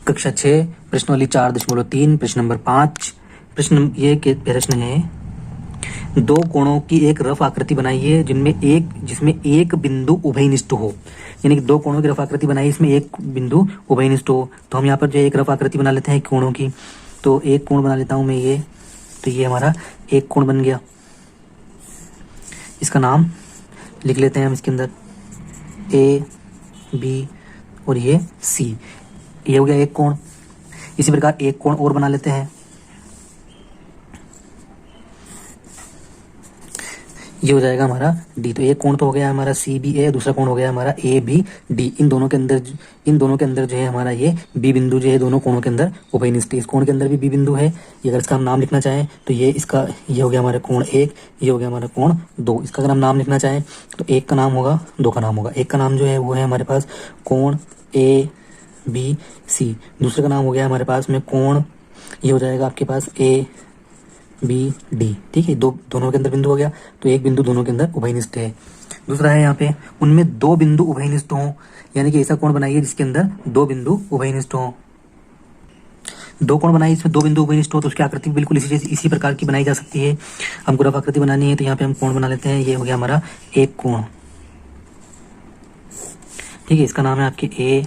कक्षा 6 प्रश्नावली 4.3 प्रश्न नंबर 5। प्रश्न ये के प्रश्न है, दो कोणों की एक रफ आकृति बनाइए जिसमें एक बिंदु उभयनिष्ठ हो। यानी कि दो कोणों की रफ आकृति बनाई, इसमें एक बिंदु उभयनिष्ठ हो। तो हम यहाँ पर जो एक रफ आकृति बना लेते हैं कोणों की। तो एक कोण बना लेता हूं मैं ये, तो ये हमारा एक कोण बन गया। इसका नाम लिख लेते हैं हम इसके अंदर ए बी और ये सी। ये हो गया एक कोण। इसी प्रकार एक कोण और बना लेते हैं। ये हो जाएगा हमारा डी। तो एक कोण तो हो गया हमारा सी बी ए, दूसरा कोण हो गया हमारा ए बी डी। इन दोनों के अंदर जो है हमारा ये बी बिंदु जो है दोनों कोणों के अंदर उभयनिष्ठ। इस कोण के अंदर भी बी बिंदु है। ये अगर इसका हम नाम लिखना चाहें तो ये हो गया हमारा कोण 1, ये हो गया हमारा कोण 2। इसका अगर हम नाम लिखना चाहें तो एक का नाम होगा, दो का नाम होगा। एक का नाम जो है वो है हमारे पास कोण ए बी सी। दूसरे का नाम हो गया हमारे पास में कोण, ये हो जाएगा आपके पास ए बी डी। ठीक है, दोनों के अंदर बिंदु हो गया। तो एक बिंदु दोनों के अंदर उभयनिष्ठ है। दूसरा है यहाँ पे उनमें दो बिंदु उभयनिष्ठ हों। यानी कि ऐसा कोण बनाइए जिसके अंदर दो बिंदु उभयनिष्ठ हों। दो कोण बनाइए इसमें दो बिंदु उभयनिष्ठ हो, तो उसकी आकृति बिल्कुल इसी प्रकार की बनाई जा सकती है। हमको रफ आकृति बनानी है तो यहाँ पे हम कोण बना लेते हैं। ये हो गया हमारा एक कोण। ठीक है, इसका नाम है आपके ए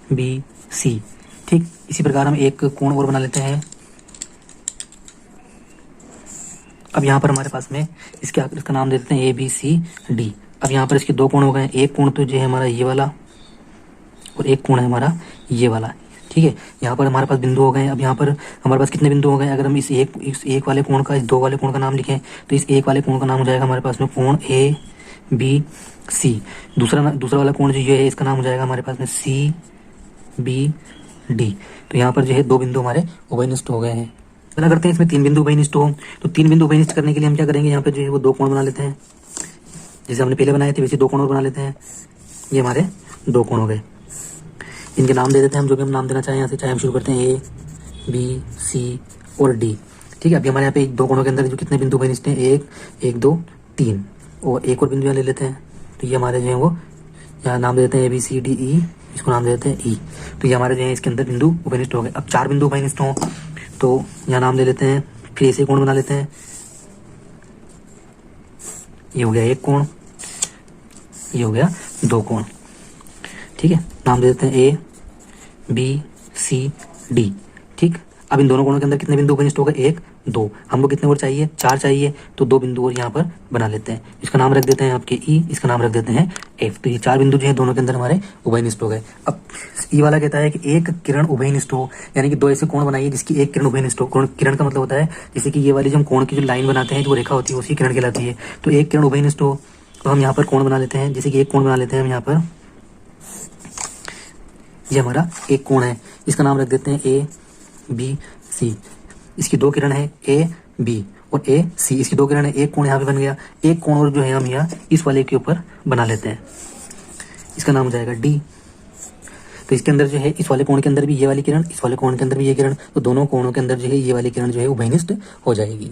बी सी। ठीक, इसी प्रकार हम एक कोण और बना लेते हैं। अब यहाँ पर हमारे पास में इसका नाम दे देते हैं ए बी सी डी। अब यहाँ पर इसके दो कोण हो गए। एक कोण तो जो है हमारा ये वाला और एक कोण है हमारा ये वाला। ठीक है, यहाँ पर हमारे पास बिंदु हो गए। अब यहाँ पर हमारे पास कितने बिंदु हो गए? अगर हम इस एक वाले कोण का, इस दो वाले कोण का नाम लिखें तो इस एक वाले कोण का नाम हो जाएगा हमारे पास में कोण ए बी सी। दूसरा वाला कोण जो ये है इसका नाम हो जाएगा हमारे पास में सी बी डी। तो यहाँ पर जो है दो बिंदु हमारे उभयनिष्ठ हो गए हैं। अगर करते हैं इसमें तीन बिंदु उभयनिष्ठ हो, तो तीन बिंदु उभयनिष्ठ करने के लिए हम क्या करेंगे? यहाँ पे जो है वो दो कोण बना लेते हैं। जैसे हमने पहले बनाए थे वैसे दो कोण और बना लेते हैं। ये हमारे दो कोण हो गए। इनके नाम दे देते हैं हम, जो भी हम नाम देना चाहें। यहाँ से चाहे हम शुरू करते हैं ए बी सी और डी। ठीक है, अभी हमारे यहाँ पे दो कोणों के अंदर जो कितने बिंदु उभयनिष्ठ हैं? एक दो तीन, और एक और बिंदु यहाँ ले लेते हैं। तो ये हमारे जो है वो यहाँ नाम दे देते हैं A B C D E, इसको नाम दे देते हैं ई। तो ये हमारे जो है इसके अंदर बिंदु उभयनिष्ठ हो गए। अब चार बिंदु उभयनिष्ठ हों तो यहाँ नाम ले लेते हैं, फिर ऐसे कोण बना लेते हैं। ये हो गया एक कोण, ये हो गया दो कोण। ठीक है, नाम दे देते हैं ए बी सी डी। ठीक, अब इन दोनों कोणों के अंदर कितने बिंदु उभयनिष्ठ हो गए? एक दो। हमको कितने और चाहिए? चार चाहिए। तो दो बिंदु और यहाँ पर बना लेते हैं। इसका नाम रख देते हैं आपके ई, इसका नाम रख देते हैं एफ। तो ये चार बिंदु जो है दोनों के अंदर हमारे उभयनिष्ठ हो गए। अब ई वाला कहता है कि एक किरण उभयनिष्ठ हो। यानी कि दो ऐसे कोण बनाइए जिसकी एक किरण उभयनिष्ठ हो। किरण का मतलब होता है जैसे कि ये वाली जो हम कोण की जो लाइन बनाते हैं, जो रेखा होती है उसी किरण कहलाती है। तो एक किरण उभयनिष्ठ हो तो हम यहाँ पर कोण बना लेते हैं। जैसे कि एक कोण बना लेते हैं हम यहाँ पर, ये हमारा एक कोण है। इसका नाम रख देते हैं ए बी सी। इसकी दो किरण है ए बी और ए सी, इसकी दो किरण है। एक कोण यहाँ पे बन गया। एक कोण और जो है हम यहाँ इस वाले के ऊपर बना लेते हैं। इसका नाम हो जाएगा डी। तो इसके अंदर जो है इस वाले कोण के अंदर भी ये वाली किरण, इस वाले कोण के अंदर भी ये किरण, तो दोनों कोणों के अंदर जो है ये वाली किरण जो है उभयनिष्ठ हो जाएगी।